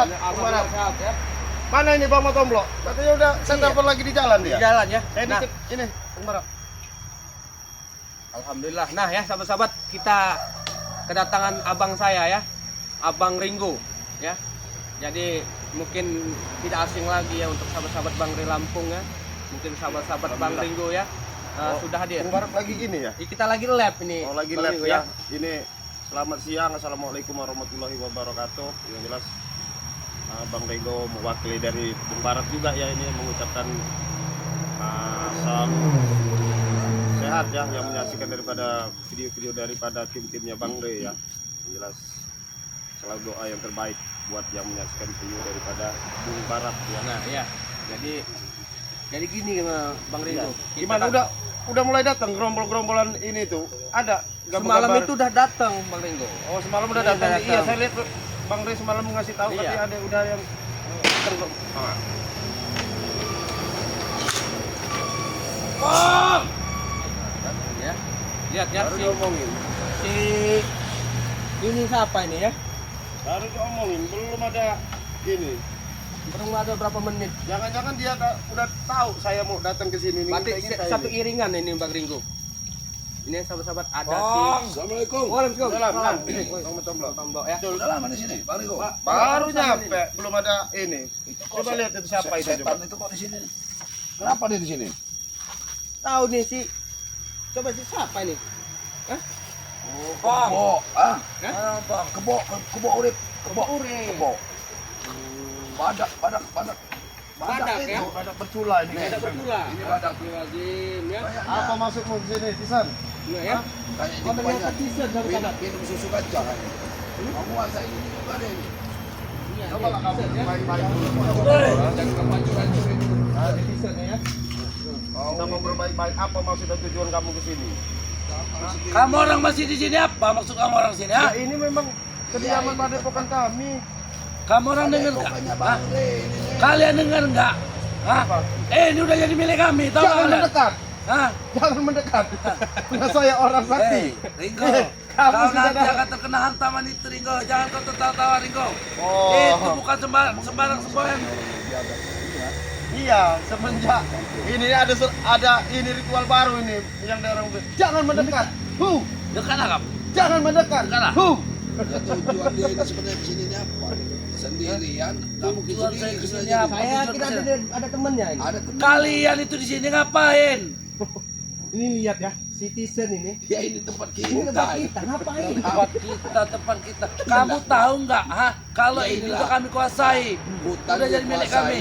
sehat. Sehat ya. Mana ini Bang Tomblok? Katanya udah saya telepon lagi di jalan dia. Di jalan ya. Ini ini Bang Barak. Alhamdulillah. Nah ya sahabat-sahabat, kita kedatangan abang saya ya, Abang Ringo ya. Jadi mungkin tidak asing lagi ya untuk sahabat-sahabat Bang Ri Lampung ya. Mungkin sahabat-sahabat Bang Ringo ya sudah hadir. Bang Barak lagi gini ya? Kita lagi lab ini. Oh lagi Bang lab Ringo, ya. Ini selamat siang. Assalamualaikum warahmatullahi wabarakatuh. Yang jelas Bang Ringo mewakili dari Bang Barak juga ya ini mengucapkan salam sehat ya yang menyaksikan daripada video-video daripada tim-timnya Bang Re ya. Yang jelas selalu doa yang terbaik buat yang menyaksikan video daripada Bung Barat ya. Nah ya. Jadi gini Bang Ringo. Ya. Gimana udah mulai datang gerombol-gerombolan ini tuh? Ada semalam itu udah datang Bang Ringo. Oh, semalam udah datang. Iya, saya lihat Bang Re semalam ngasih tahu katanya ada udah yang Bang. Ya. Lihat ya baru diomongin. si ini siapa ini ya? Baru diomongin, belum ada ini. Belum ada berapa menit. Jangan-jangan dia udah tahu saya mau datang ke sini. Berarti satu iringan ini Bang Ringo. Ini sahabat-sahabat ada Assalamualaikum. Waalaikumsalam. Tombol Ya. Udah lama di sini, Bang Ringo. baru nyampe, belum ada ini. Coba lihat itu siapa itu coba. Setan itu kok di sini? Kenapa dia di sini? Tahu nih si. Coba si siapa ini? Hah? Kebo, Bang, kebo urip, Kebo urip. kebo. Badak Ya. itu. Badak bercula ini. Ada berpula. Ini badak. Lazim ya. Apa maksudmu di sini, Tisan? Iya ya. Kayaknya Oh, ternyata teaser sahabat-sahabat. minum susu kacang. Kamu puasa ini juga deh. Iya. Coba lah kamu baik-baik dulu. Jangan kamu hancur-hancurin dulu. Ada teaser ya. Kita mau berbaik-baik, apa maksud dan tujuan kamu ke sini? Kamu orang masih di sini apa? Maksud kamu orang sini? Ya ini memang kediaman padepokan kami. Kamu orang dengar nggak? Kalian dengar nggak? Hah? Ini udah jadi milik kami, tahu Jangan kalian? mendekat. Hah? Jangan mendekat. Karena saya orang sakti. Ringo, Kamu kau sudah nanti akan terkena hantaman itu, Ringo. Jangan kau tertawa-tawa, Ringo. Oh. Itu bukan sembarang sembahyang. Iya, semenjak ini ada ini ritual baru ini yang dari orang jangan mendekat. Dekat lah kamu. Jangan mendekat. Dekat lah. Ya tujuan dia ini sebenarnya di sini apa? Sendirian, kamu Tujuan saya kesini kesini kesini. apa? Saya kira ada temennya ini. Ada teman. Kalian itu di sini ngapain? Ini lihat ya, citizen ini. Ya ini tempat Ini tempat kita. kita, ngapain? Tempat kita. Kamu tahu nggak? Hah? Kalau Ya ini inilah. tuh kami kuasai. Hutan Udah jadi milik dikuasai. kami.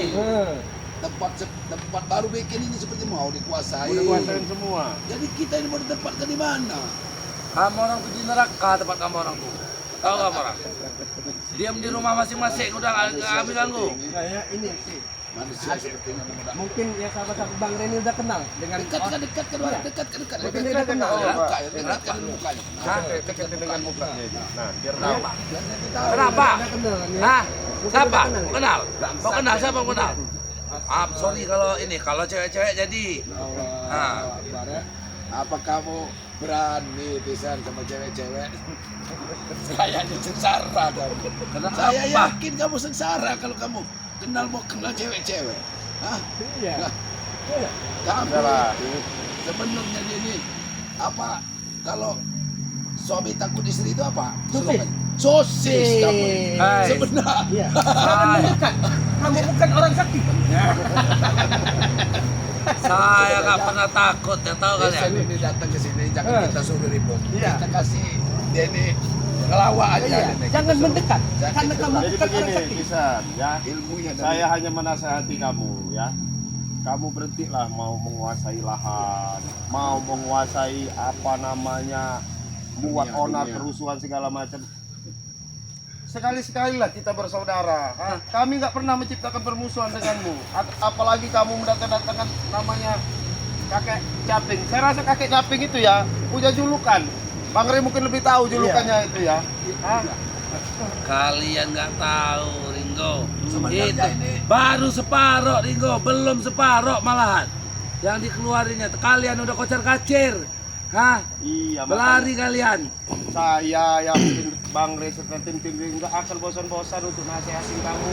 Tempat baru bikin ini seperti mau dikuasai. Udah kuasain semua. Jadi kita ini mau ditempatkan di mana? Kamu orang tuh di neraka tempat kamu orang tuh. Tahu kamu orang? Diam di rumah masing-masing udah nggak kami ganggu. Kayak ini sih. Manusia seperti ini mudah. Mungkin ya sahabat-sahabat Bang Reni udah kenal dengan Dekat Mungkin dia udah kenal ya. Muka ya, dekatkan mukanya. Deketin dengan mukanya ini. Nah, biar tahu. Kenapa? Udah kenal kan ya. Hah? Siapa? Mungkin udah Mau kenal? Mau kenal? Siapa mau kenal? Sorry kalau cewek-cewek jadi. Ah. Apa kamu berani pisan sama cewek-cewek? Kayaknya sengsara dong. Kenapa? Saya yakin kamu sengsara kalau kamu mau kenal cewek-cewek. Hah? Iya. Kamu Salah. sebenarnya ini apa? Kalau suami takut istri itu apa? Sosis. Slogan. Sosis kamu. Hai. Sebenarnya. Iya. Jangan mendekat. Kamu bukan orang sakti. Saya nggak pernah takut, ya tahu Biasa kalian. ini datang ke sini jangan kita suruh ribut. Iya. Kita kasih dia ini ngelawak aja. Iya. Nenek. Jangan Kita mendekat. suruh. Karena kamu Jadi bukan orang begini, sakti. Tisan, ya. Ilmunya dari- Saya hanya menasehati kamu, ya. Kamu berhentilah mau menguasai lahan, mau menguasai apa namanya, buat Dunia, onar dunia. kerusuhan segala macam. Sekali-sekali lah kita bersaudara. Kami nggak pernah menciptakan permusuhan denganmu. Apalagi kamu mendatangkan namanya kakek caping. Saya rasa kakek caping itu ya punya julukan. Bang Rey mungkin lebih tahu julukannya itu ya. Hah? Kalian nggak tahu, Ringo. Sebenarnya Itu ini- baru separoh, Ringo. Belum separoh malahan. Yang dikeluarinnya. Kalian udah kocar kacir. Hah? Iya, Berlari kalian. saya yang Bang Rey serta tim-tim nggak akan bosan-bosan untuk nasihatin kamu.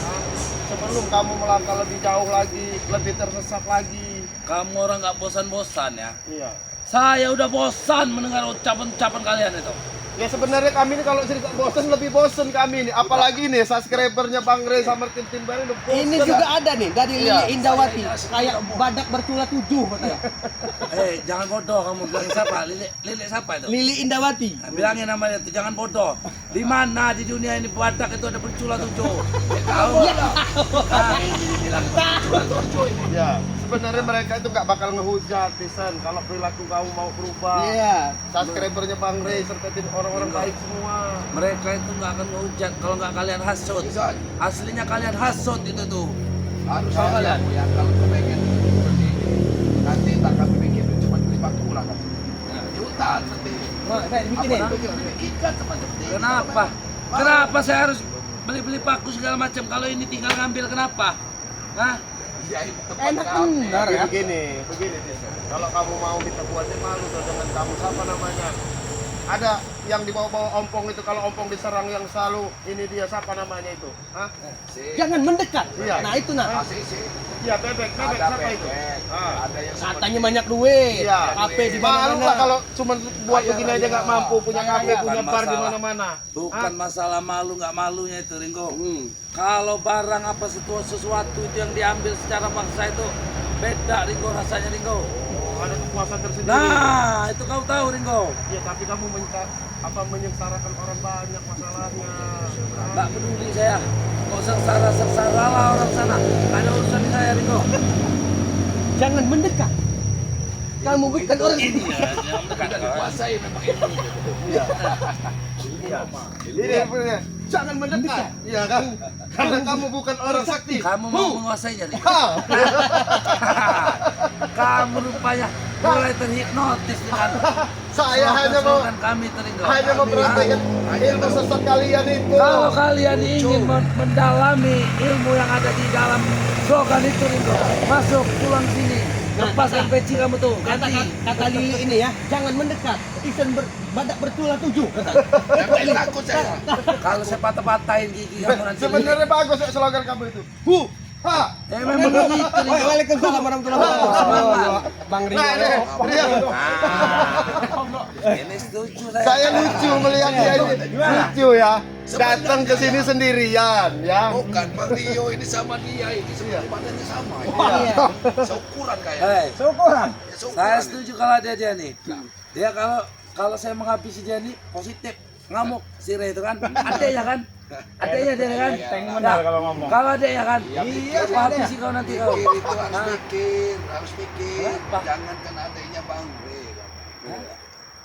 Hah? Sebelum kamu melangkah lebih jauh lagi, lebih tersesat lagi. Kamu orang nggak bosan-bosan ya. Iya. Saya udah bosan mendengar ucapan-ucapan kalian itu. Ya sebenarnya kami ini kalau cerita bosan lebih bosan kami ini. Apalagi nih subscribernya Bang Rey sama tim-tim baru udah bosan. Ini juga ada nih dari Lili Iya. Indawati, kayak badak bercula 7 katanya. Jangan bodoh kamu bilang siapa? Lili siapa itu? Lili Indawati. Nah, bilangin namanya itu, jangan bodoh. Di mana di dunia ini badak itu ada bercula 7? Tahu? Bilang Ya, sebenarnya mereka itu nggak bakal ngehujat, Tisan. Kalau perilaku kamu mau berubah. Iya. Subscribernya Bang Rey serta tim orang-orang baik semua. mereka itu nggak akan ngehujat kalau nggak kalian hasut. Bisa. Aslinya kalian hasut itu tuh. Harus kalian ya kalau kau pengen seperti ini. Nanti tak kami bikin cuma 5 lah kan. Jutaan nanti. Bikinin. Bikinkan semacam ini. Kenapa? Kenapa saya harus beli-beli paku segala macam kalau ini tinggal ngambil kenapa? Hah? Ya, itu tempat Enak kami. benar ya. Begini, Tisan. Kalau kamu mau kita buatnya malu dengan kamu siapa namanya? Ada yang dibawa-bawa ompong itu, kalau ompong diserang yang selalu ini dia siapa namanya itu? Hah? Si. Jangan mendekat. Iya. Nah itu nah. Si. Iya, bebek Ada siapa itu? bebek. Ah. Ada yang Katanya banyak duit. Iya. Kafe di Malu lah mana-mana. kalau cuma buat begini aja nggak mampu, punya kafe, Bukan punya bar di masalah. mana-mana. Bukan masalah malu nggak malunya itu, Ringo. Hmm. Kalau barang apa sesuatu itu yang diambil secara paksa itu beda, Ringo, rasanya, Ringo. Oh, ada kepuasan tersendiri. Nah, itu kau tahu, Ringo. Ya, tapi kamu menyengsarakan orang banyak masalahnya. Nggak peduli saya. Mau sengsara lah orang sana. Nggak ada urusan di saya, Ringo. Jangan mendekat. Kamu bukan orang ini. sudah dikuasai memang ini. Ini punya. Jangan mendekat. Iya kan? Karena kamu bukan orang sakti. Kamu mau menguasainya, Ringo. Ha! Kamu rupanya mulai terhipnotis dengan Saya hanya mau slogan kami, Ringo. memperhatikan ilmu sesat kalian itu. Kalau kalian ingin mendalami ilmu yang ada di dalam slogan itu, Ringo, masuk pulang sini. Lepaskan peci kamu tuh, ganti. Kata Lili ini ya, jangan mendekat. Ikan badak bercula 7 kata. Yang takut saya. Kalau saya patah-patahin gigi kamu nanti. Sebenarnya bagus ya slogan kamu itu. Ha! Memang begitu, Ringo. Waalaikumsalam warahmatullahi wabarakatuh. Bang Ringo. Nah, dia. Ini setuju saya. Saya lucu melihat dia ini. Lucu ya. Datang ke sini sendirian ya. Bukan Bang Rio ini sama dia ini sebenarnya badannya sama. Iya. Seukuran kayak. Hei, Syukuran. Ya, seukuran. saya setuju kalau dia nih. Dia kalau saya menghabisi dia nih positif. Ngamuk si Ray itu kan. Adanya kan? Adanya dia kan? Nah, kalau adanya kan? Iya, Aku habisi kau nanti kau. Pikir itu harus pikir. Kenapa? Jangankan adanya Bang Re.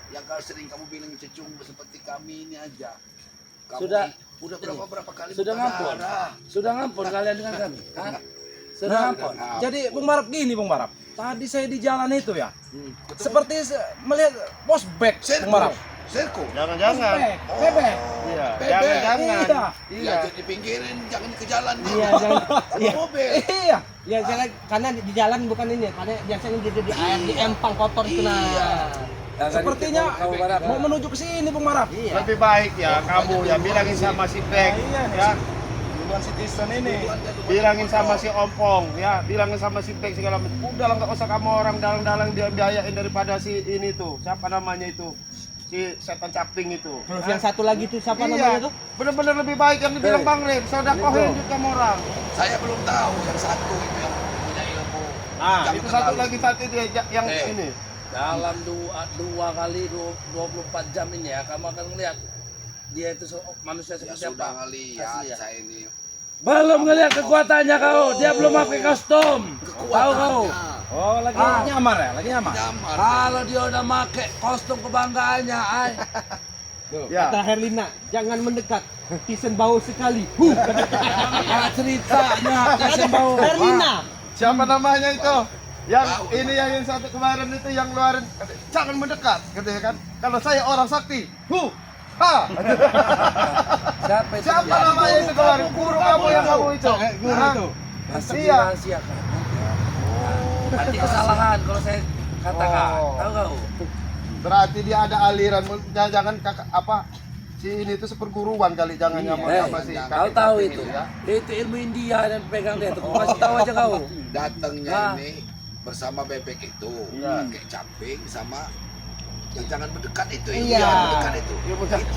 Yang kalau sering kamu bilang cecung seperti kami ini aja. Kamu udah berapa kali Sudah ngampun. berdarah. Sudah ngampun kalian dengan kami? Hah? Sudah ngampun. Jadi Bung Barap gini Bung Barap. Tadi saya di jalan itu ya. Seperti melihat pospek Bung Barap. Serko. Jangan-jangan. Bebek. Iya, Bebek. jangan-jangan. Iya, jadi pinggirin, jangan ke jalan. Iya, jangan. Iya. Mobil. Iya. Ya jangan, karena di jalan bukan ini, karena biasanya di air di empang kotor itu nah. Ya, kan Sepertinya itu kau Barap. mau menuju ke sini Bung Barap. Iya. Lebih baik ya kamu ya bilangin sama si Bek ya. Duluan citizen ini. Bilangin sama si Ompong ya, bilangin sama si Bek segala macam. Udah lah nggak usah kamu orang dalang-dalang dia biayain daripada si ini tuh. Siapa namanya itu? Si setan caping itu. Terus yang satu lagi tuh siapa Iya, namanya tuh? bener-bener lebih baik yang dibilang Bang Rey. Sodakohin juga kamu orang. Saya belum tahu yang satu itu yang punya ilmu. Nah, Jangan itu satu terlalu. lagi satu itu yang ini. Dalam dua kali 24 jam ini ya, kamu akan melihat dia itu manusia Ya seperti sudah apa. ngeliat Asli ya. saya ini. Belum ngelihat kekuatannya kau, dia belum pakai kostum. Tahu kau? Oh, lagi nyamar ya, lagi nyamar. Nyamar. Kalau dia udah pakai kostum kebanggaannya, ay. Ya. Kata Herlina, jangan mendekat. Tisen bau sekali. Ada ceritanya, kasih bau. Herlina. Siapa namanya itu? Yang ini yang satu kemarin itu yang luarin jangan mendekat katanya kan. Kalau saya orang sakti. Ha. Siapa itu? Siapa namanya itu kemarin? Guru kamu yang kamu itu. Guru Hah? itu. Masih Iya. dirahasiakan. Nanti kesalahan kalau saya katakan. Oh. Tahu kau? Berarti dia ada aliran, jangan kakak apa si ini tuh seperguruan kali, jangan nyaman apa sih? Kau tahu itu? Itu ilmu India dan pegang dia tuh. Kasih tahu aja kau. Datangnya ini bersama bebek itu, kayak camping sama yang jangan mendekat itu, yang mendekat itu.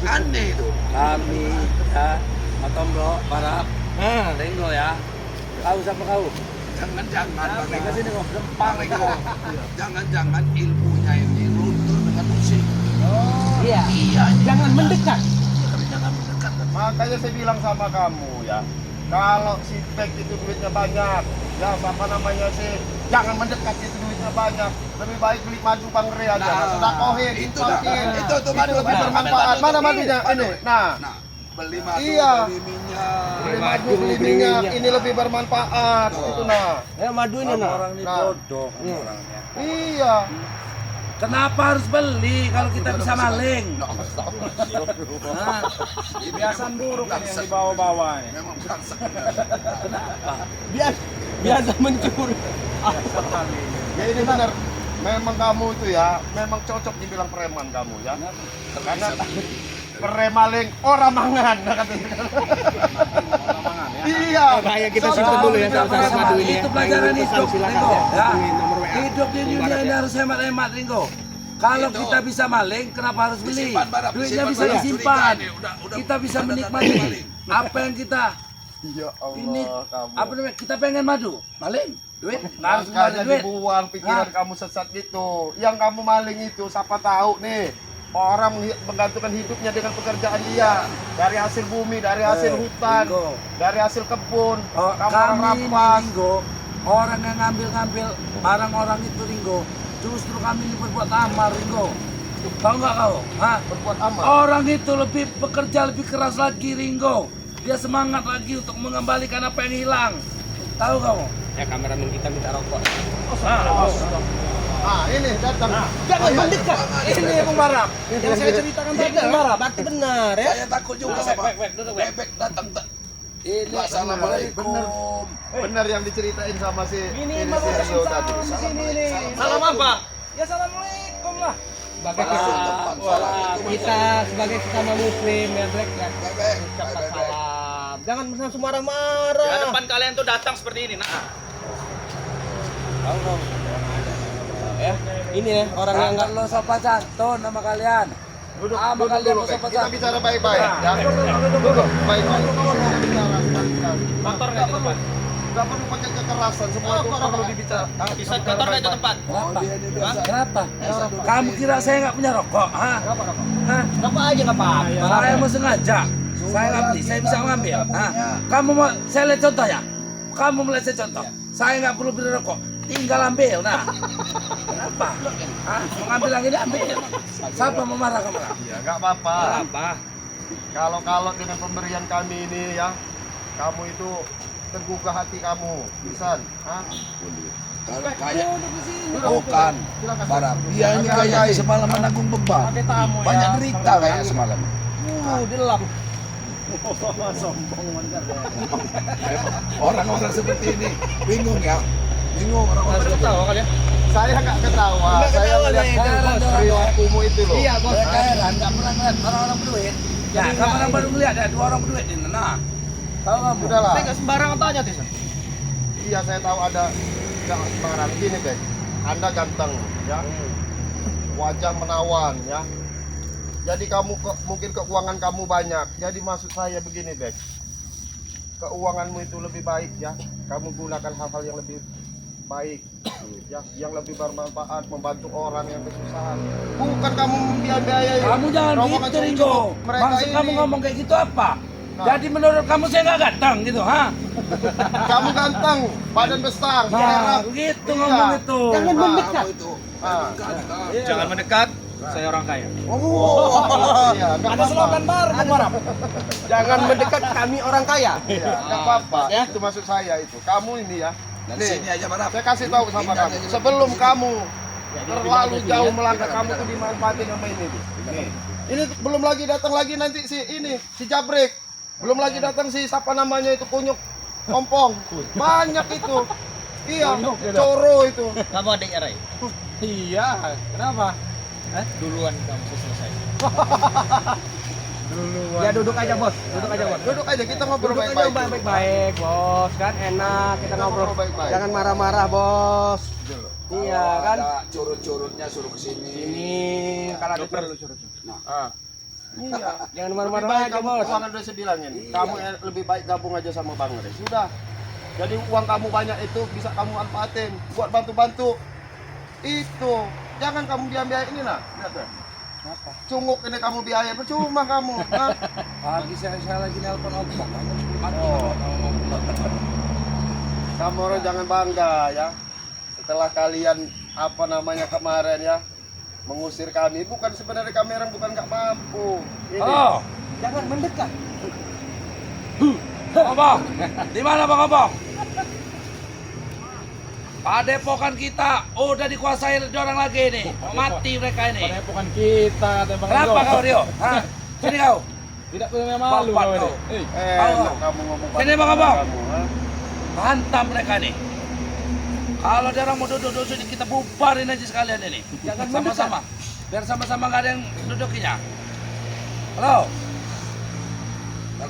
Aneh itu. Kami ya, atau bro, para Ringo ya. Kau sama kau. Jangan-jangan Bang Ringo, jangan-jangan ilmunya ini luntur dengan musik. Iya. Jangan mendekat. Jangan mendekat. Makanya saya bilang sama kamu ya, kalau si Bek itu duitnya banyak, ya apa namanya sih, jangan mendekat, itu duitnya banyak. Lebih baik beli madu Bang Re aja, sedekahin, itu infakin. itu madu lebih bermanfaat. Mana madunya? Ini. Nah, beli madu, Iya. beli minyak. beli madu, beli minyak, ini lebih bermanfaat. Itu nah. Ya madu ini nah. Orang ini Nah. bodoh orangnya. Iya. Kenapa harus beli kalau kita bisa maling? Hah? Kebiasaan buruk ini yang dibawa-bawa ini. Memang bangsa. Biasa mencuri. Ya ini benar. Memang kamu itu ya, memang cocok dibilang preman kamu ya. Karena premaling orang mangan katanya. Iya. Bahaya, kita simpen dulu ya, saudara madu ini ya. Itu pelajaran Yang hidup, silakan Ringo. ya. Ya. Hubungi nomor WA. Hidup di dunia ini harus hemat-hemat, Ringo. Kalau Itu. kita bisa maling, kenapa harus beli? Disimpan, Barap, Duitnya disimpan, bisa Barap. disimpan. Curiga ini, udah Kita bisa tanda-tanda menikmati maling. apa yang kita Ya Allah, ini kamu. apa namanya? Kita pengen madu, maling, duit, nggak harus Makanya kembali duit. dibuang pikiran kamu sesat gitu. Yang kamu maling itu siapa tahu nih, orang menggantungkan hidupnya dengan pekerjaan dia, dari hasil bumi, dari hasil hutan, Ringo. dari hasil kebun. Oh, Kamu orang kami ini, rampas. Ringo, orang yang ngambil-ngambil barang orang itu, Ringo, justru kami ini berbuat amal, Ringo. Tahu nggak kau? Hah? Berbuat amal. Orang itu lebih bekerja lebih keras lagi, Ringo. Dia semangat lagi untuk mengembalikan apa yang hilang. Tahu kamu? Ya kameramen kita minta rokok. Ah, ini datang. Jangan mendekat. Ini Bung Barap, yang saya ceritakan tadi. Bung Barap, berarti benar ya. Saya takut juga sama bebek datang tak. Ini Assalamualaikum. Benar yang diceritain sama si Ini si mau Rio kasih tadi. salam di sini nih. Salam apa? Ya assalamualaikum lah. Kita sebagai sesama muslim ya Black ya. Bebek, Ucapkan bebek. salam. Jangan langsung marah-marah. Ya depan kalian tuh datang seperti ini. Nah, Ya, ini ya orang yang enggak lo sopan santun sama kalian. Duduk, Sama duduk kalian dulu, lo Bek. sopan Kita santun. bicara baik-baik. Ya. Duduk, baik-baik. Kita bicara sekali-sekali. kantor nggak itu tempat? Nggak perlu pakai kekerasan, semua itu perlu dibicara. Bisa kantor nggak itu tempat? Kenapa? Dia ini biasa. Kenapa? Kamu kira saya nggak punya rokok? Hah? Hah? apa aja enggak apa-apa. Saya mau sengaja. Saya nggak beli, saya bisa ngambil. Hah? Kamu mau saya lihat contoh ya? Kamu mau lihat saya contoh? Saya nggak perlu beli rokok, tinggal ambil. Nah, kenapa? Hah? Mau ngambil yang ini ambil. Siapa mau marah kamu? Ya, nggak apa-apa. Apa? Kalau dengan pemberian kami ini ya, kamu itu tergugah hati kamu, Isan. Hah? Kalau kayak bukan Silakan. Barap. Dia ini kayak semalam menanggung beban. Pakai tamu ya. Banyak derita kayak semalam. Delap. Orang-orang seperti ini bingung ya. Bingung orang-orang seperti Tahu kali ya. Saya nggak ketawa. Saya melihat perilakumu itu loh. Iya, Bos. Heran, nggak pernah ngeliat orang-orang berduit. Ya, kamu orang baru ngeliat ada dua orang berduit ini. Nah, tahu kamu? Udahlah. Saya enggak sembarangan tanya tuh. Iya, saya tahu ada nggak sembarang gini, Bek. Anda ganteng, ya. Wajah menawan, ya. Jadi kamu mungkin keuangan kamu banyak. Jadi maksud saya begini, Bek. Keuanganmu itu lebih baik, ya. Kamu gunakan hal-hal yang lebih baik, ya, yang lebih bermanfaat, membantu orang yang kesusahan. Bukan kamu biayai. Kamu jangan gitu, Ringo. Maksud kamu ngomong kayak gitu apa? Nah. Jadi menurut kamu saya nggak ganteng gitu, ha? Kamu ganteng, badan besar, Nah, merah. begitu Iya. ngomong itu. Jangan Ah, mendekat. itu. Ah. Jangan mendekat. Saya orang kaya. Iya, nggak Ada apa-apa. slogan baru Bung Barap. Jangan mendekat, kami orang kaya. Iya, nggak apa-apa. Ya. Itu maksud saya itu. Kamu ini ya. Dan Nih, sini aja Barap. saya kasih tahu sama kamu. Sebelum kamu terlalu jauh melangkah, kamu tuh dimanfaatin sama ini. Nih. Ini belum lagi datang lagi nanti si Jabrik. Belum lagi datang si siapa namanya itu kunyuk ompong. Banyak itu. Iya, coro itu. Kamu adiknya Ray. Iya, kenapa? Duluan kamu selesai. Ya duduk aja bos, duduk aja bos. Duduk aja kita ngobrol Duduk aja baik-baik. baik-baik bos, kan enak kita ngobrol. baik-baik. Jangan marah-marah bos. Iya Kalau kan. ada curut-curutnya suruh kesini. Ini kalau ada perlu Ah. Iya, jangan Lebih marah-marah baik aja kamu, bos. uang udah saya bilangin. Kamu lebih baik gabung aja sama Bang Re. Sudah. Jadi uang kamu banyak itu bisa kamu manfaatin buat bantu-bantu. Itu. Jangan kamu biaya ini nah. Lihat ya. Cunguk ini kamu biaya percuma kamu. Nah. Pagi saya lagi nelpon ompok. Mati Oh. Kamu orang jangan bangga ya. Setelah kalian apa namanya kemarin ya mengusir kami, bukan sebenarnya kami orang bukan nggak mampu. Ini. Halo, Jangan mendekat. Bang Obong. Di mana Bang Obong? Padepokan kita udah dikuasai orang lagi nih. Mau mati mereka ini. Padepokan kita, Bang Kenapa Ringo. kau Rio? Hah? Sini kau. Tidak punya malu Bapak kau ini. kau. Enak kamu ngomong Sini, Bang Abang. kamu, ha? Hantam mereka nih. Kalau ada orang mau duduk sini kita bubarin aja sekalian ini. Jangan Sama-sama. Biar sama-sama nggak ada yang dudukinya. Halo.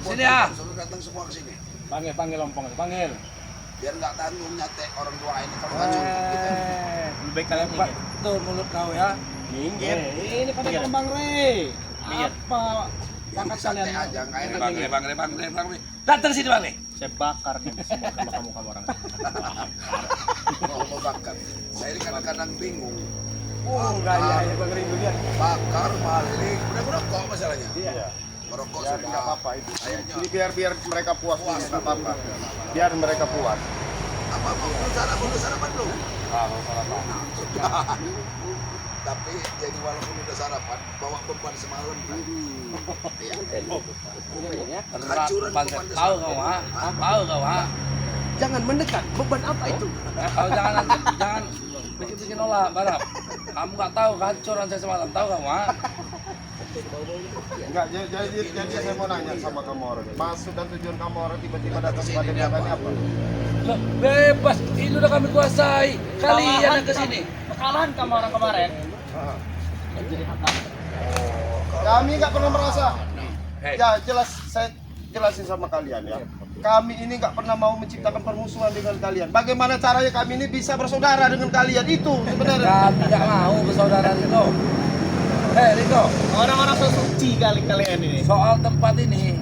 Sini, ah. Suruh datang semua ke sini. Panggil ompong, panggil. Biar nggak tanggung nyate orang tua ini kalau nggak cukup gitu. Lebih baik kalian Hebat betul mulut kau ya. minggir. Ini pada Bang Re. Apa pangkat Santai kalian? aja, nggak enak. Bang Re. Datang sini Bang Re. Saya bakar nih sama kamu orang. Mau bakar. Saya ini kadang-kadang bingung. Oh, gaya ya Bang Ringo lihat. Bakar balik. Udah merokok masalahnya. Iya. Merokok Biar sudah. nggak apa-apa itu. Kayaknya. Jadi biar mereka puas dulu, nggak apa-apa. Biar mereka puas. Apa mau belum sarapan belum? Sarapan. Tapi jadi walaupun udah sarapan, bawa beban semalam kan. Iya. Hancuran beban Tahu kau ha? Tahu kau ha? Jangan mendekat. Beban apa itu? Kau jangan bikin olah Barap. Kamu nggak tahu kehancuran saya semalam. Tahu kamu ha? Enggak, jadi saya mau nanya sama kamu orang. Maksud dan tujuan kamu orang tiba-tiba datang ke Padepokan ini apa? Loh, bebas. Ini udah kami kuasai. Kalian yang kesini. Kekalahan kamu orang kemarin. Kami nggak pernah merasa. Hei. Ya jelas saya jelasin sama kalian ya. Kami ini nggak pernah mau menciptakan permusuhan dengan kalian. Bagaimana caranya kami ini bisa bersaudara dengan kalian itu sebenarnya. Kami nggak mau bersaudara Riko. Riko. Orang-orang so suci kali kalian ini. Soal tempat ini,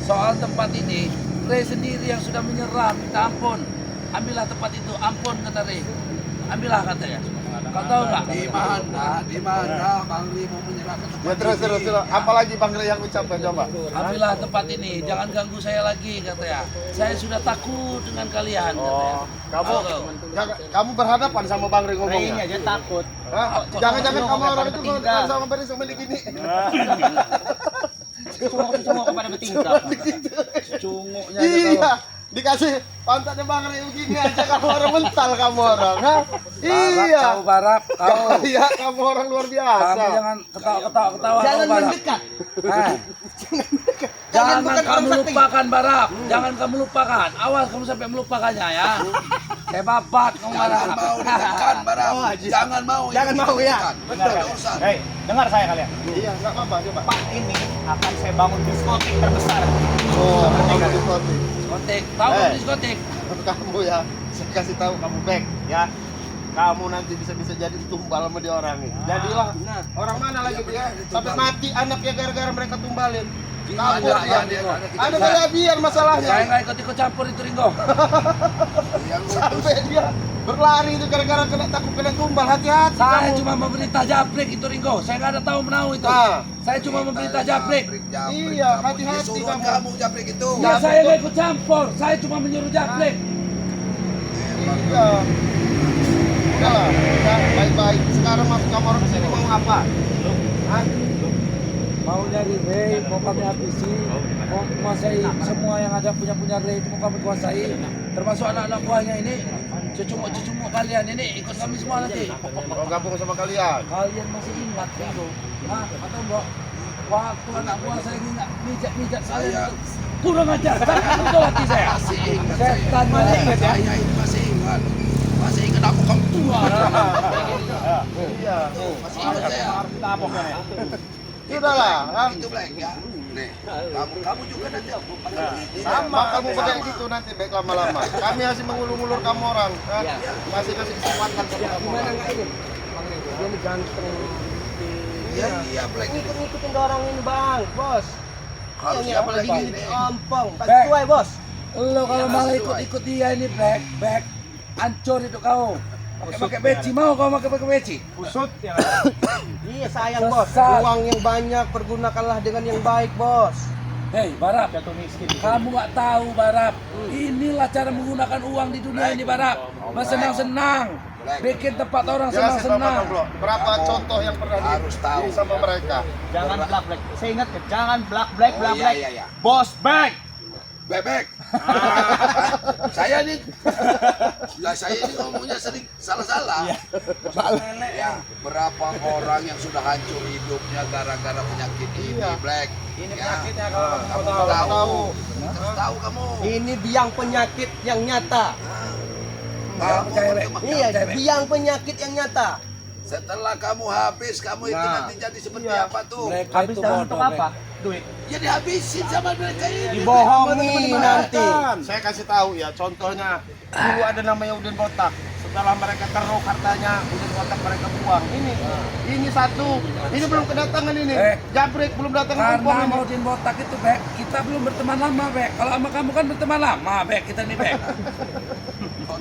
soal tempat ini, Re sendiri yang sudah menyerah, minta ampun. Ambillah tempat itu, ampun kata Re. Ambillah katanya. Kau tahu nggak? Di mana Bang Ri mau menyerahkan tempat Ya terus. Apalagi Bang Re yang ucapkan coba. Ambillah tempat ini, jangan ganggu saya lagi katanya. Saya sudah takut dengan kalian katanya. Kamu Tahu kau? kamu berhadapan sama Bang Re ngomongnya. Ini aja takut. Hah? Jangan-jangan kamu orang itu kalau sama Bang Re sama gini. Cuma kepada bertingkah. Cunguknya Iya, dikasih pantatnya Bang Re begini aja kamu orang mental kamu orang, ha? Iya. Kau Barap, kau. Iya, kamu orang luar biasa. Kamu jangan ketawa-ketawa Jangan kau, Barap. mendekat. Hah? Jangan kamu lupakan Barap, jangan kamu lupakan. Awas kamu sampai melupakannya ya. Saya bapak kamu Barap. Jangan mau ditekan, Barang. Jangan mau. Jangan mau, ya. Betul. Urusan. Hei, dengar saya kalian. Iya, enggak apa-apa, coba. Pak ini akan saya bangun diskotik terbesar. Oh, kamu diskotik. Diskotik, tahu kamu diskotik? Kamu ya, saya kasih tahu kamu back ya. Kamu nanti bisa jadi tumbal sama dia orang nih. Jadilah orang mana lagi dia sampai mati anaknya gara-gara mereka tumbalin. Kamu ada kejadian masalahnya. Saya nggak ikut campur itu Ringo. Sampai dia berlari itu gara-gara takut kena tumbal. Hati-hati Saya kamu. cuma memerintah japrik itu Ringo. Saya nggak ada tahu menau itu. Ah. Saya cuma memerintah japrik. Iya, hati-hati Disuruh kamu. kamu japrik itu. Ya saya nggak ikut campur. Saya cuma menyuruh japrik. Iya. Udahlah, ya, baik-baik. Sekarang masuk kamu orang kesini mau apa? Hah? Mau nyari Ray, mau kami habisi, mau menguasai semua yang ada punya Ray itu mau kami kuasai, termasuk anak-anak buahnya ini, cucumuk kalian ini ikut kami semua nanti. Mau gabung sama kalian? Kalian masih ingat Ringo? Hah? Atau enggak? Waktu anak buah saya ini nggak mijat saya itu kurang ajar, kan betul hati saya. Masih ingat Setan saya. banget. Saya ini masih ingat. Masih ingat aku kamu tua. Iya. Masih ingat saya. Harus kita apok ya. Sudahlah, kan? Itu Black ya. Nih, kamu juga nanti Sama kamu pakai gitu nanti baik lama-lama. Kami masih mengulur-ulur kamu orang, kan? Iya. Masih kasih kesempatan sama kamu Gimana orang. nggak ini? Bang Rego, dia ini ganteng. Iya Black. Ngikut-ngikutin orang ini bang, bos. Harusnya Yang apalagi apalagi gini. ompong, pas Back. sesuai bos. Lo kalau Iya, malah sesuai. ikut-ikut dia ini back, hancur itu kau. Pakai beci mau kau pakai beci? Usut yang Iya sayang bos, Sesat. uang yang banyak pergunakanlah dengan yang baik bos. Hei Barap, jatuh miskin. kamu nggak tahu Barap. Inilah cara menggunakan uang di dunia ini Barap. Bersenang-senang, bikin tempat orang Jelasin Bapak senang-senang. Toblo, berapa contoh yang pernah Harus tahu. sama mereka? Jangan black. Saya ingat ya, jangan black. Oh, iya. Bos back. Bebek. Saya nih, lah saya ini ngomongnya sering salah-salah. Ya, berapa orang yang sudah hancur hidupnya gara-gara penyakit ini, Black. Ini Ya, penyakitnya kalau kamu kamu tahu. tahu. Terus tahu kamu. Ini biang penyakit yang nyata. Nggak percaya, Bek. Iya, percaya, Bek. biang penyakit yang nyata. Setelah kamu habis, kamu itu Nah, nanti jadi seperti iya. apa tuh? Mereka Habis itu dalam bodoh, untuk Bek. apa? Duit. Ya dihabisin sama mereka ini. Dibohongi nanti. Saya kasih tahu ya, contohnya dulu ada namanya Udin Botak. Setelah mereka keruk hartanya, Udin Botak mereka buang. Ini satu, ini belum kedatangan ini. Jabrik belum datang Karena kumpul ini. mau din botak itu Bek, kita belum berteman lama Bek. Kalau sama kamu kan berteman lama Bek, kita nih Bek.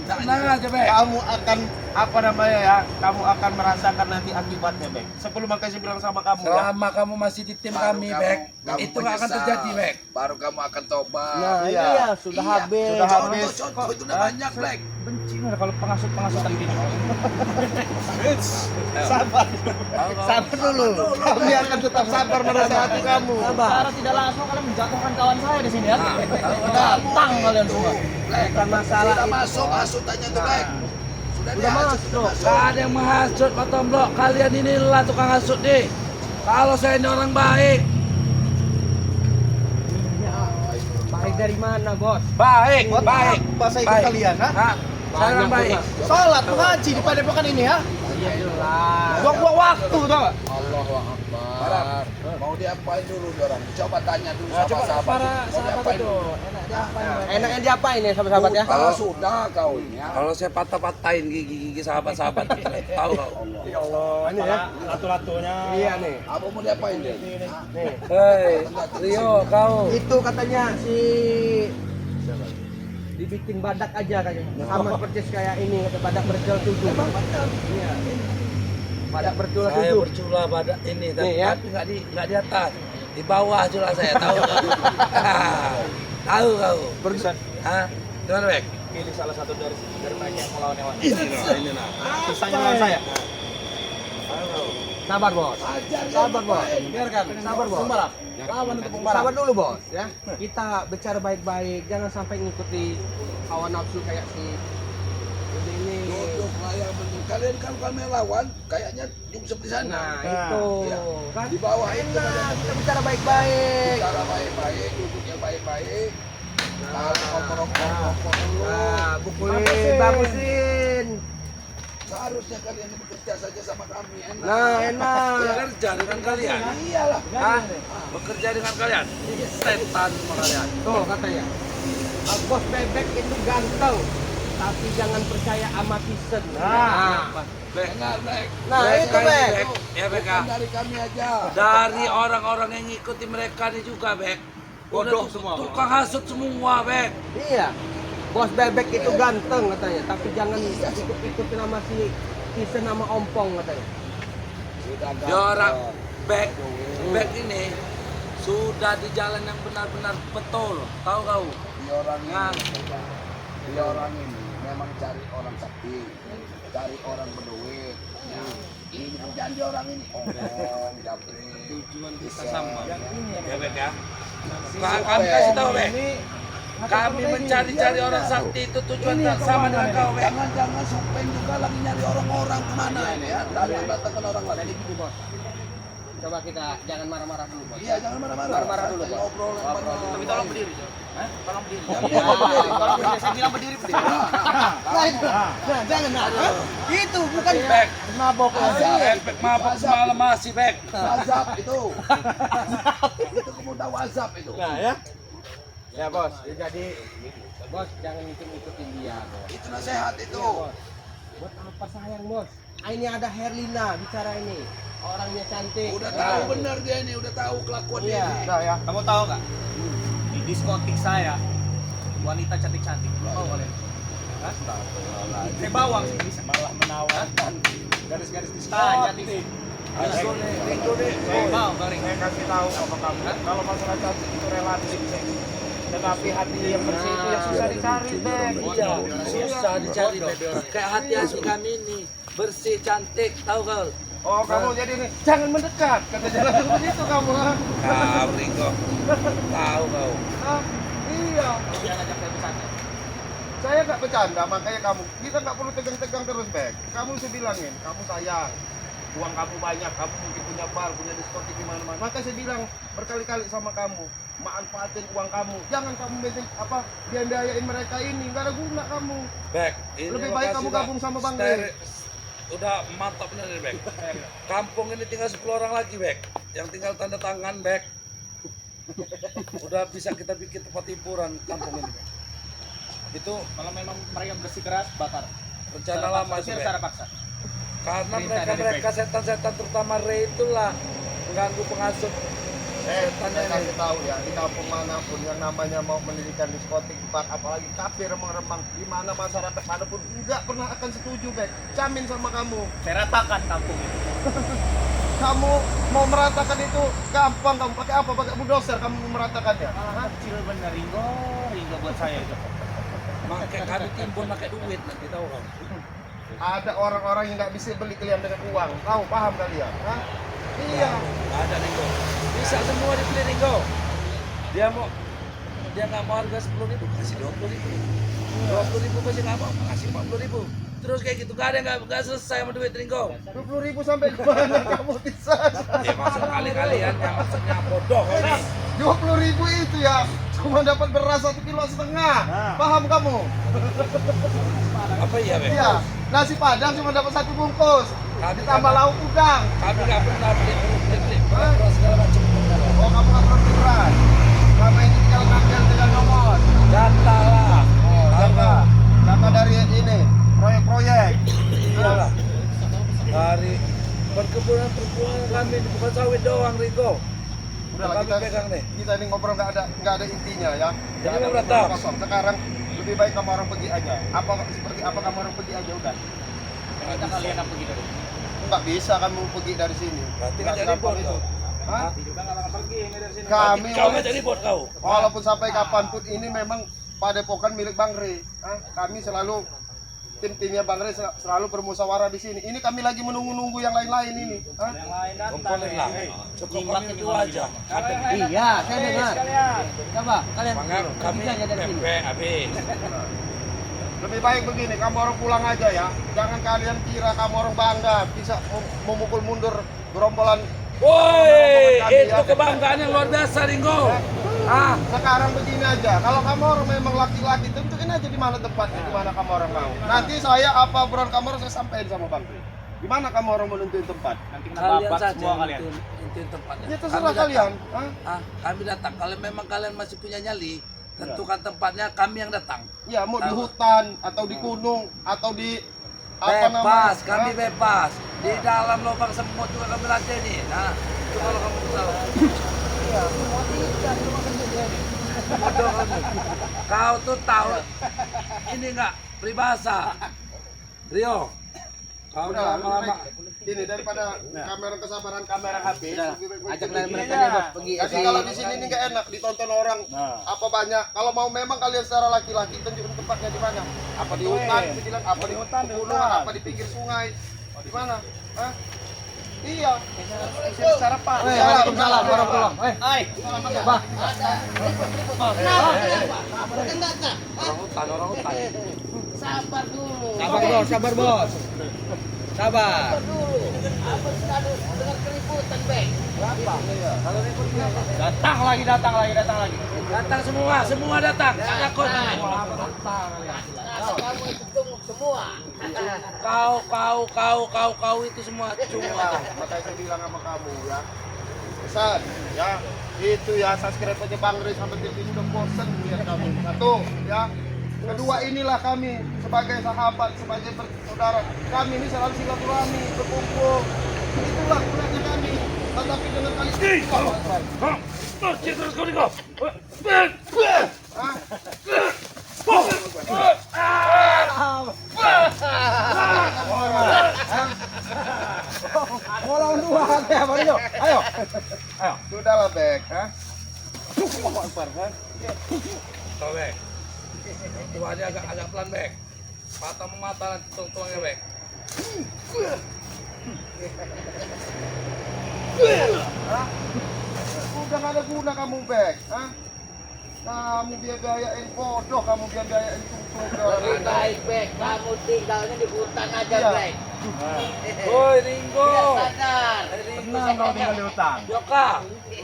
Tenang aja Bek. Kamu akan apa namanya ya? Kamu akan merasakan nanti akibatnya, Bek. Sebelum makanya bilang sama kamu ya. Selama kamu masih di tim kami Bek, itu nggak akan menyesal. terjadi Bek. Baru kamu akan tobat. Nah, Iya. iya, sudah Iya, habis. sudah habis. Contoh itu udah banyak, Black. Benci nggak kalau pengasut-pengasutan gini. Sabar. Sabar dulu. Kami akan tetap sabar menasihati kamu. Sabar. Secara tidak langsung kalian menjatuhkan kawan saya di sini ya. Datang kalian semua. Black. Bukan masalah Sudah itu. masuk hasutannya tuh, Black. Udah dihasut, masuk. Gak ada yang menghasut Pak Tomblo. Kalian inilah tukang hasut nih. Kalau saya ini orang baik, Baik dari mana bos? baik, baik. Bahasa ikut Baik. kalian, ha? Hah? Saya orang baik. Sholat, mengaji di padepokan ini ya. Iya jelas. Buang-buang waktu tau gak? Allahu Akbar. Mau diapain dulu orang? Coba tanya dulu sama sahabat. para Mau sahabat diapain itu dulu? Enaknya diapain ya sahabat-sahabat ya? Kalau sudah kau ini ya. Kalau saya patah-patahin gigi-gigi sahabat-sahabat, tahu kau? Ya Allah, ini ya. Latu-latunya. Iya nih. Apa mau diapain dia? Nih. Hei, Rio, kau. Itu katanya si dibikin badak aja kayaknya. Sama persis kayak ini kata badak bercula 7. Iya. Badak bercula Saya 7. bercula pada ini, tapi, Nih, ya. tapi nggak di atas, di bawah cula saya, tahu kau? Tahu kau? Barusan Hah? Gimana Bek? pilih salah satu dari mereka yang melawan hewan. Ini nah. Sisanya lawan saya. Sabar bos. Sabar bos. Biarkan. Sabar bos. Pembalap. Lawan untuk pembalap. Sabar dulu bos ya. Kita bicara baik-baik, jangan sampai ngikuti hawa nafsu kayak si ini. Duduk layar bener. Kalian kan kami lawan, kayaknya juga seperti sana. Nah, itu Iya. kan Di bawah itu enak, kita bicara baik-baik. cara baik-baik, duduknya baik-baik. Kalau ngomong-ngomong dulu. Nah, bukulin, bagusin. Seharusnya kalian bekerja saja sama kami. Enak. Nah, enak. Bekerja dengan kalian? Iyalah. Hah? Bekerja dengan kalian? Setan sama kalian. Tuh katanya. Bos bebek itu ganteng, tapi jangan percaya amatisan. Nah, Bek. Dengar, Black. nah itu Bek. Ya Bek Bukan ah. dari kami aja. Dari orang-orang yang ngikuti mereka ini juga Bek. Bodoh Udah semua, Bang. tukang hasut semua Bek. Iya. Bos bebek itu ganteng katanya, tapi jangan ikut-ikutin sama si Tisen sama Ompong katanya. Sudah Dia orang Bek. Bek ini sudah di jalan yang benar-benar betul. Tahu kau? Dia orang ini memang cari orang sakti, cari orang berduit. Ya. Ini kerjaan dia orang ini. Omong, jabrik. Tujuan kita Bisa. sama. Ya Bek ya. Kami kasih tahu Bek. Kami mencari-cari orang sakti itu tujuan sama dengan kau Bek. Jangan-jangan Supeng juga lagi nyari orang-orang kemana ini ya? Datang-datangkan orang lagi. Jadi gini bos. Coba kita jangan marah-marah dulu bos. Iya, jangan marah-marah. Marah-marah dulu, Pak. Ngobrol yang banyak. Tapi tolong berdiri. Tolong berdiri. Saya bilang berdiri. Jangan nah. Itu bukan Bek. mabok Efek mabuk semalam masih bek. WhatsApp itu. Itu kemudian WhatsApp itu. Nah ya. Ya bos, jadi bos jangan ikut-ikutin dia. Bos. Itu nasihat itu. Buat apa sayang bos? Ini ada Herlina bicara ini. Orangnya cantik. Udah tahu benar dia ini, udah tahu kelakuan dia. Iya. ini. Nah, ya. Kamu tahu nggak? Di diskotik saya wanita cantik-cantik. Oh, boleh. Hah? Saya bawang sih bisa malah menawarkan garis-garis diskotik. Ringo nih. Mau, Bang Ring. Saya kasih tahu sama kamu, kalau masalah cantik itu relatif, Bek. Tetapi hati yang bersih itu yang susah dicari, Bek. Iya, susah dicari bebe orang. Kayak hati asli kami ini bersih cantik, tahu kau? Oh, kamu jadi nih, jangan mendekat. Kata jalan begitu kamu. Ha? Tahu Ringo, tahu kau. Ah, iya. Jangan ajak saya bercanda. Saya nggak bercanda, makanya kamu. Kita nggak perlu tegang-tegang terus, Bek. Kamu saya bilangin, kamu sayang. Uang kamu banyak, kamu mungkin punya bar, punya diskotik di mana-mana. Maka saya bilang berkali-kali sama kamu, manfaatin uang kamu. Jangan kamu biayain mereka ini, nggak ada guna kamu. Bek, ini Lebih baik kamu gabung sama Bang Ray. Udah mantap bener nih, Bek. Kampung ini tinggal 10 orang lagi, Bek. Yang tinggal tanda tangan, Bek. Udah bisa kita bikin tempat hiburan kampung ini, Bek. Itu kalau memang mereka bersikeras bakar. Rencana lama sih, Bek. Secara paksa. Karena Perintah dari mereka setan-setan terutama Ray itulah mengganggu pengasuh. Saya kasih tahu ya, di kampung manapun yang namanya mau mendirikan diskotik, bar, apalagi kafe remang-remang, di mana masyarakat manapun nggak pernah akan setuju, Bek. Jamin sama kamu. Saya ratakan kampung ini. Kamu mau meratakan itu gampang, kamu pakai apa? Pakai bulldozer kamu meratakannya. Kecil bener Ringo buat saya itu. Makanya kami timbun pakai duit nanti tahu kau. Ada orang-orang yang nggak bisa beli kalian dengan uang. Tahu, paham kalian? Hah? Iya. Nggak ada Ringo. Bisa semua dibeli Ringo. Dia nggak mau harga 10.000 kasih 20.000. 20.000 kasih nggak mau kasih 40.000. Terus kayak gitu gak ada nggak selesai sama duit Ringo. 20.000 sampai kemana kamu bisa? Ya maksud kalian yang maksudnya bodoh kau nih. 20.000 itu ya cuma dapat beras 1,5 kilo. Paham kamu? Apa iya Bek? Iya. Nasi padang cuma dapat 1 bungkus. Kami Ditambah lauk udang. Kami nggak pernah beli beras segala macam. Oh, kamu nggak pernah beli beras. Selama ini tinggal ngambil dengan nomor. Data lah. Data dari ini proyek-proyek. Iyalah. Dari perkebunan kami bukan sawit doang Ringo. Udah Kami kita pegang nih. Kita ini ngobrol nggak ada intinya ya. Jadi Nggak ada mau datang. kosong. Sekarang lebih baik kamu orang pergi aja. Seperti apa kamu orang pergi aja udah. Kita kalian apa gitu? Nggak bisa kamu pergi dari sini. Berarti Nggak nggak jadi segampang bot itu. kau. Hah? Juga nggak bakal pergi ini dari sini. Kami Kau nggak jadi bot kau. walaupun sampai kapanpun ini memang padepokan milik Bang Ray. Hah? Kami selalu tim-timnya Bang Ray selalu bermusyawarah di sini. Ini kami lagi menunggu-nunggu yang lain-lain ini. Hah? Yang lain datang. Komponen lah. Cukup kami dua aja. Ada Iya, saya dengar. Coba kalian Makanya kami bisa aja dari sini. PP habis. Lebih baik begini, kamu orang pulang aja ya. Jangan kalian kira kamu orang bangga bisa memukul mundur gerombolan. Woi, itu kebanggaan yang luar biasa Ringo. Ah, Sekarang begini aja, kalau kamu orang memang laki-laki, tentuin aja di mana tempatnya, di mana kamu orang mau. Nanti saya apa obrolan kamu orang saya sampaikan sama Bang Ray. Di mana kamu orang mau nentuin tempat? Nanti kita kalian babat saja semua kalian. intiin tempatnya. Ya terserah Kami datang. kalian. Hah? Kami datang. Kalau memang kalian masih punya nyali, tentukan tempatnya, kami yang datang. Ya mau di hutan atau di gunung atau di Bebas, kami Hah? bebas. Di dalam lubang semut juga kami latih nih. Nah, itu kalau kamu tahu. Bodoh kamu. Kau tuh tahu ini enggak peribahasa. Rio, kau Udah, lama-lama. ini daripada kamera kesabaran kamera HP. lebih baik Ajak begini. mereka nih bos pergi. Tapi kalau di sini ini nggak enak ditonton orang apa banyak. Kalau mau memang kalian secara laki-laki tunjukin tempatnya di mana. Apa di hutan, bilang apa di hutan, pegunungan, apa di pinggir sungai, di mana? Hah? Iya. Secara Pak. Waalaikumsalam warahmatullahi wabarakatuh. Hai. Bah. Orang hutan. Sabar bos, sabar bos. Sabar. Datang lagi. Datang semua datang. Takut. Kau itu semua cuma. Makanya saya bilang sama kamu ya. Pesan ya. Itu ya subscribe aja Bang Ray sampai TV sudah bosan lihat kamu. Satu ya. Kedua inilah kami sebagai sahabat, sebagai saudara. Kami ini selalu silaturahmi, berkumpul. Itulah gunanya kami. Tetapi dengan kali Terus kau. Ngolong dua ya, Mario. Ayo. sudahlah Bek, ha? Kau Bek. Tuanya agak pelan Bek. Patah memata nanti tulangnya Bek. Udah gak ada guna kamu Bek, ha? Kamu biayain bodoh, kamu biayain tutup. Lebih baik, Bek, kamu tinggalnya di hutan aja, Iya. Bek. Woi Ringo. Biar sadar. Tenang kau tinggal di hutan. Yoka,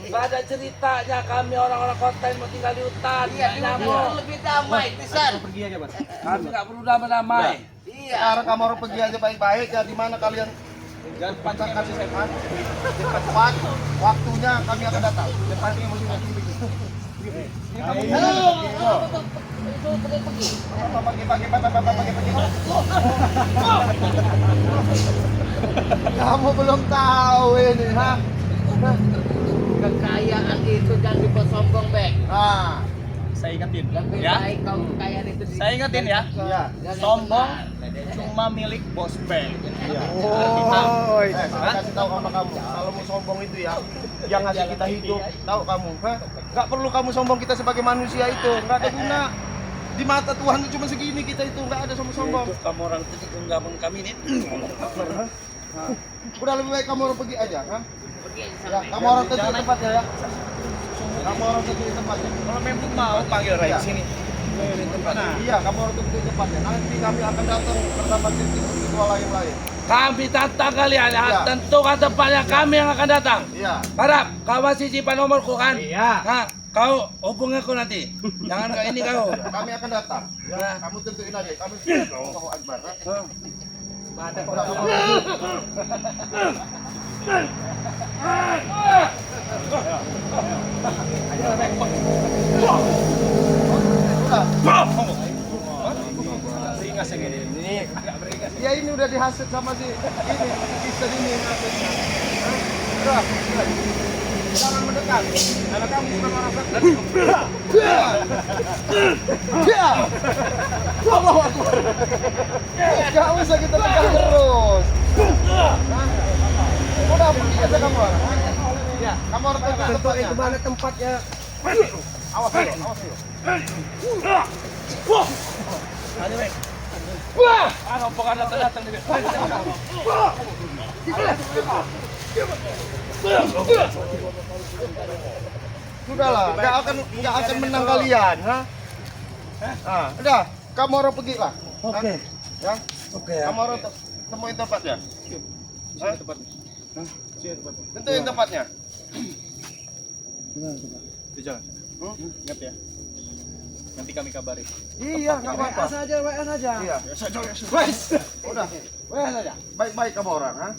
nggak ada ceritanya kami orang-orang kota yang mau tinggal di hutan. Iya, di hutan Nyamuk. lebih damai, pisan. Pergi aja, Bang. Kami nggak perlu damai-damai. Iya. Sekarang kamu harus pergi aja baik-baik ya. Di mana kalian Jangan pancing kasih saya. cepat waktunya kami akan datang. Pagi. Kamu belum tahu ini, ha? Kekayaan itu jangan dibuat sombong, Bek. Nah, Saya ingetin. Lebih Ya. baik kau kekayaan itu Saya ingetin ya. iya. Sombong cuma milik bos bank. Saya kasih tahu sama kamu, kalau mau sombong itu ya, yang ngasih kita hidup, tahu kamu, ha? Nggak perlu kamu sombong kita sebagai manusia itu, nggak ada guna. Di mata Tuhan itu cuma segini kita itu, nggak ada sombong-sombong. Kamu orang titik gabung kami ini. Udah lebih baik kamu orang pergi aja, ha? Pergi Ya, sampai. kamu orang tentu di tempatnya ya. Kamu orang tentu di tempatnya. Kalau memang mau panggil Ray Iya. sini. Iya, kamu orang tentu di tempatnya. Nanti kami akan datang bersama titik ritual lain-lain. Kami datang kalian ya. Iya. Tentukan tempatnya kami yang akan datang. Iya. Harap kau masih simpan nomorku kan? Iya. Nah, kau hubungi aku nanti. Jangan kayak ini kau. Kami akan datang. Ya, Nah. kamu tentuin aja. Kami Allahu Akbar. Ha? Beringas yang ini. Ya ini udah dihasut sama si Kristen ini maksudnya. Hah? Udah. Jangan mendekat. Karena kamu sudah merasakan. Ya. Allahu Akbar. Gak usah kita tekan terus. Hah? Udah pergi aja kamu. Ya, kamu harus tentuin tempatnya. Itu mana tempatnya? Awas dulu, awas dulu. Ah, rombongan datang nih. Sudahlah, nggak akan menang kalian, ha? Ah, udah, kamu harus pergi lah. Oke. Ya, Oke ya. kamu harus temuin tempatnya. Hah? Tentuin tempatnya. Di jalan. Ingat ya. Nanti kami kabari. Iya, nggak apa-apa. WA saja. Iya. Udah, WA saja. baik-baik kamu orang, ha?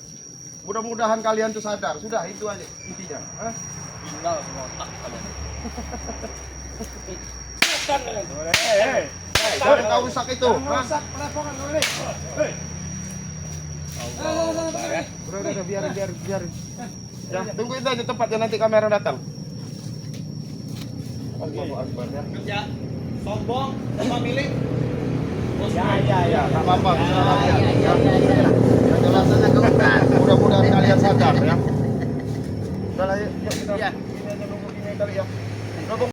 Mudah-mudahan kalian tuh sadar. Sudah, itu aja intinya. Ha? Tinggal semua otak kalian. Jangan kau rusak itu. Ha? Udah, biarin. Ya, tungguin aja tempatnya nanti kamera datang. Allahu Akbar ya. Kerja sombong sama milik. Ya, nggak apa-apa. Salah ya. Iya. Yang jelas saja ke hutan. Mudah-mudahan kalian sadar ya. Udah lah, yuk kita ini aja nunggu gini kali ya. Udah, Bung.